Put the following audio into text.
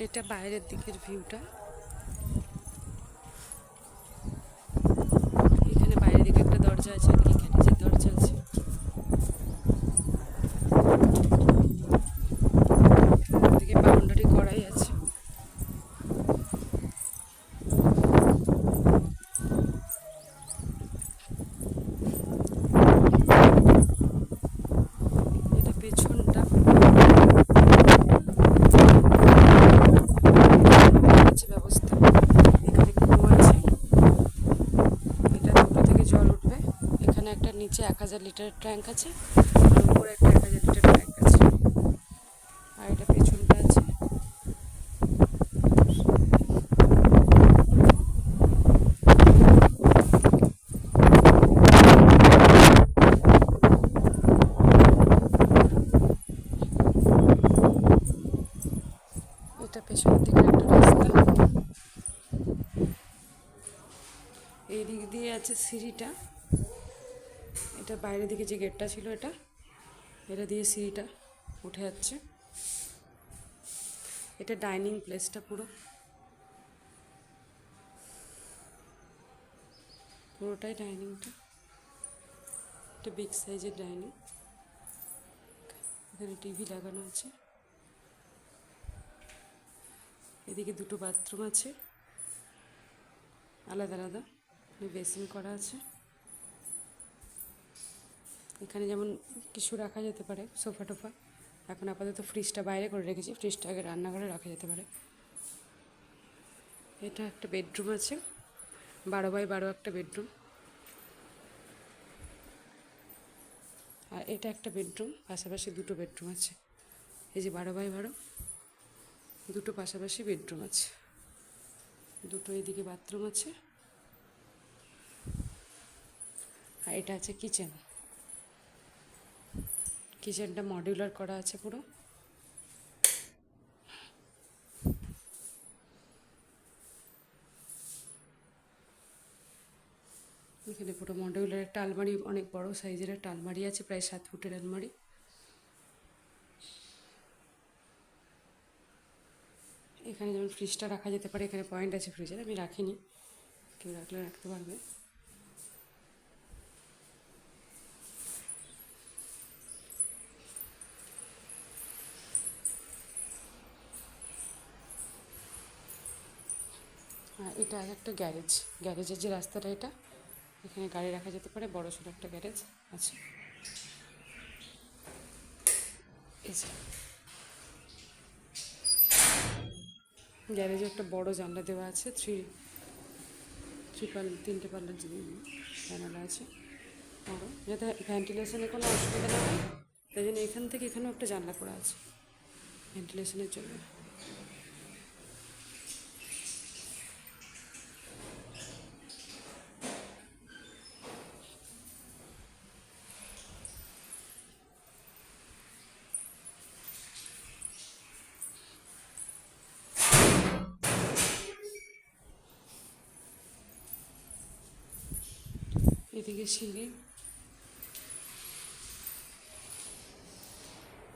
এটা বাইরের দিকের ভিউটা। এখানে বাইরের দিকে একটা দরজা আছে, এখানে যে দরজা আছে ওদিকে বাউন্ডারি করাই আছে। এটা পেছনটা আছে ব্যবস্থা। এখানে কুয়ো আছে, এটা দুটো থেকে জল উঠবে। এখানে একটা নিচে 1000 লিটারের ট্যাঙ্ক আছে, আর উপরে একটা 1000 লিটারের ট্যাঙ্ক আছে। আর এটা পেছনটা আছে। এটা পেছনের দিকের একটা রাস্তা। এই দিক দিয়ে আছে সিঁড়িটা। এটা বাইরের দিকে যে গেটটা ছিল এটা এটা দিয়ে সিঁড়িটা উঠে যাচ্ছে। এটা ডাইনিং প্লেসটা পুরোটাই ডাইনিংটা। এটা বিগ সাইজের ডাইনিং। এখানে টিভি লাগানো আছে। এদিকে দুটো বাথরুম আছে আলাদা আলাদা, বেসিন করা আছে। এখানে যেমন কিছু রাখা যেতে পারে, সোফা টোফা। এখন আপাতত ফ্রিজটা বাইরে করে রেখেছি, ফ্রিজটা আগে রান্নাঘরে রাখা যেতে পারে। এটা একটা বেডরুম আছে, 12x12 একটা বেডরুম। আর এটা একটা বেডরুম, পাশাপাশি দুটো বেডরুম আছে। এই যে 12x12 দুটো পাশাপাশি বেডরুম আছে, দুটো এদিকে বাথরুম আছে। আর এটা আছে কিচেন। কিচেনটা মডিউলার করা আছে পুরো। এখানে পুরো মডিউলার একটা আলমারি, অনেক বড় সাইজের একটা আলমারি আছে, প্রায় 7 ফুটের আলমারি। এখানে যেমন ফ্রিজটা রাখা যেতে পারে, এখানে পয়েন্ট আছে ফ্রিজের, আমি রাখিনি, কেউ রাখলে রাখতে পারবে। এটা একটা গ্যারেজ, গ্যারেজের যে রাস্তাটা এটা, এখানে গাড়ি রাখা যেতে পারে, বড় সড়ো একটা গ্যারেজ আছে। গ্যারেজে একটা বড় জানলা দেওয়া আছে, তিনটে পাল্লার জানালা আছে বড়, যাতে ভেন্টিলেশনের কোনো অসুবিধা না হয়। তাই জন্য এখান থেকে এখানেও একটা জানলা করা আছে ভেন্টিলেশনের জন্য। এদিকে সিঁড়ি,